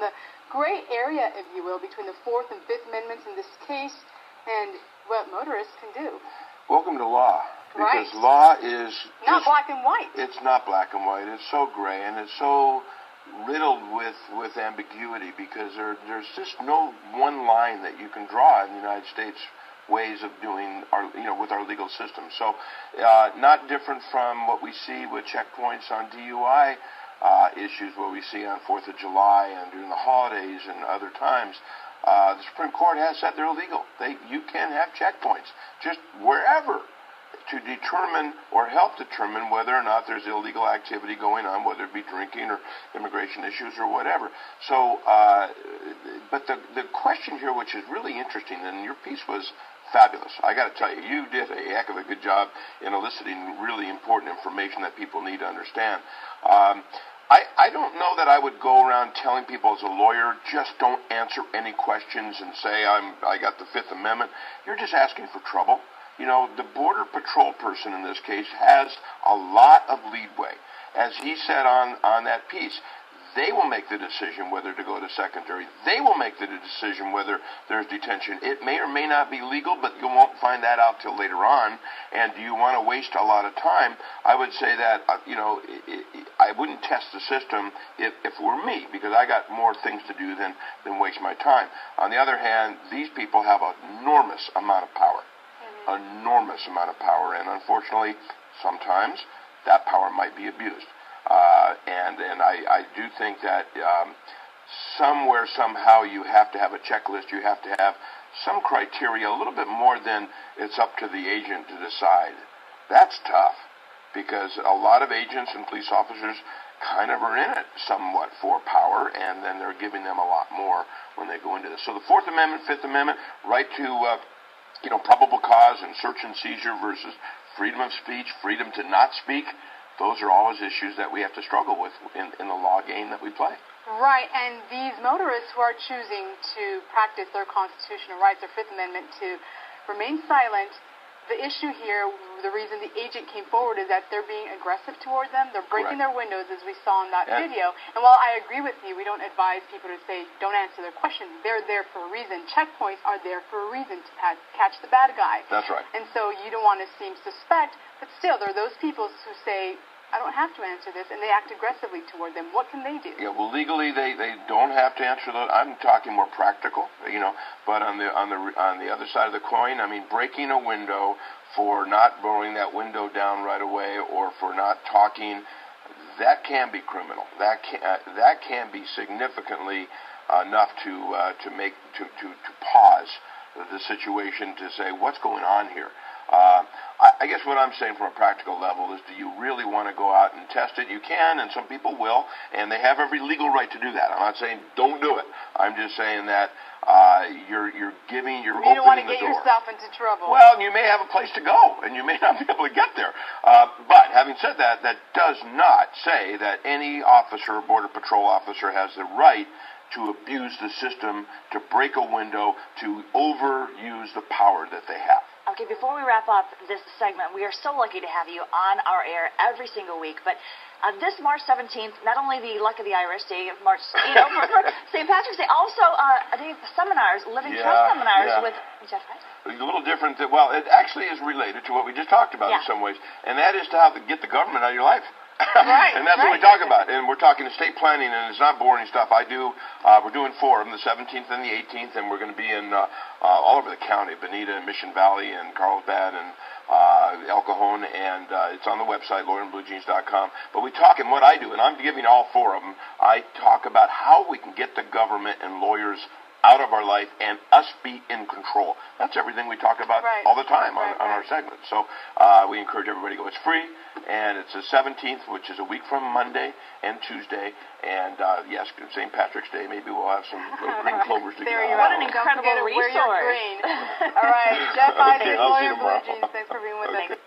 on the gray area, if you will, between the Fourth and Fifth Amendments in this case and what motorists can do. Welcome to law. Because Right. law is not black and white. It's not black and white. It's so gray, and it's so riddled with ambiguity because there's just no one line that you can draw in the United States ways of doing with our legal system. So not different from what we see with checkpoints on DUI issues, what we see on 4th of July and during the holidays and other times. The Supreme Court has said they're illegal. You can have checkpoints just wherever to determine or help determine whether or not there's illegal activity going on, whether it be drinking or immigration issues or whatever. So, but the question here, which is really interesting, and your piece was fabulous. I got to tell you, you did a heck of a good job in eliciting really important information that people need to understand. I don't know that I would go around telling people as a lawyer, just don't answer any questions and say I got the Fifth Amendment. You're just asking for trouble. You know, the Border Patrol person in this case has a lot of leadway. As he said on that piece, they will make the decision whether to go to secondary. They will make the decision whether there's detention. It may or may not be legal, but you won't find that out till later on. And do you want to waste a lot of time? I would say that, I wouldn't test the system if it were me, because I got more things to do than waste my time. On the other hand, these people have an enormous amount of power. Enormous amount of power, and unfortunately, sometimes that power might be abused. And I do think that somewhere, somehow, you have to have a checklist. You have to have some criteria, a little bit more than it's up to the agent to decide. That's tough, because a lot of agents and police officers kind of are in it somewhat for power, and then they're giving them a lot more when they go into this. So the Fourth Amendment, Fifth Amendment, right to probable cause and search and seizure versus freedom of speech, freedom to not speak, those are always issues that we have to struggle with in the law game that we play. Right, and these motorists who are choosing to practice their constitutional rights, their Fifth Amendment, to remain silent, the issue here, the reason the agent came forward is that they're being aggressive toward them. They're breaking their windows, as we saw in that video. And while I agree with you, we don't advise people to say, don't answer their questions. They're there for a reason. Checkpoints are there for a reason, to catch the bad guy. That's right. And so you don't want to seem suspect, but still, there are those people who say, I don't have to answer this, and they act aggressively toward them. What can they do? Yeah, well, legally they don't have to answer those. I'm talking more practical, But on the other side of the coin, I mean, breaking a window for not rolling that window down right away, or for not talking, that can be criminal. That can be significantly enough to pause the situation, to say what's going on here. I guess what I'm saying from a practical level is, do you really want to go out and test it? You can, and some people will, and they have every legal right to do that. I'm not saying don't do it. I'm just saying that you're opening the door. You don't want to get yourself into trouble. Well, you may have a place to go, and you may not be able to get there. But having said that, that does not say that any officer, Border Patrol officer, has the right to abuse the system, to break a window, to overuse the power that they have. Okay, before we wrap up this segment, we are so lucky to have you on our air every single week. But this March 17th, not only the Luck of the Irish Day, for St. Patrick's Day, also a day of seminars, living trust seminars with Jeff Wright. A little different. Well, it actually is related to what we just talked about in some ways, and that is to how to get the government out of your life. Right, and that's what we talk about. And we're talking estate planning, and it's not boring stuff. We're doing 4 of them, the 17th and the 18th, and we're going to be in all over the county, Bonita and Mission Valley and Carlsbad and El Cajon, and it's on the website, lawyerandbluejeans.com. But we talk, and what I do, and I'm giving all 4 of them, I talk about how we can get the government and lawyers out of our life and us be in control. That's everything we talk about all the time on our segment. So we encourage everybody to go. It's free, and it's the 17th, which is a week from Monday and Tuesday. And yes, St. Patrick's Day, maybe we'll have some green clovers to get out. What an incredible resource. All right, Jeff Isaac, Lawyer Blue Jeans, thanks for being with us.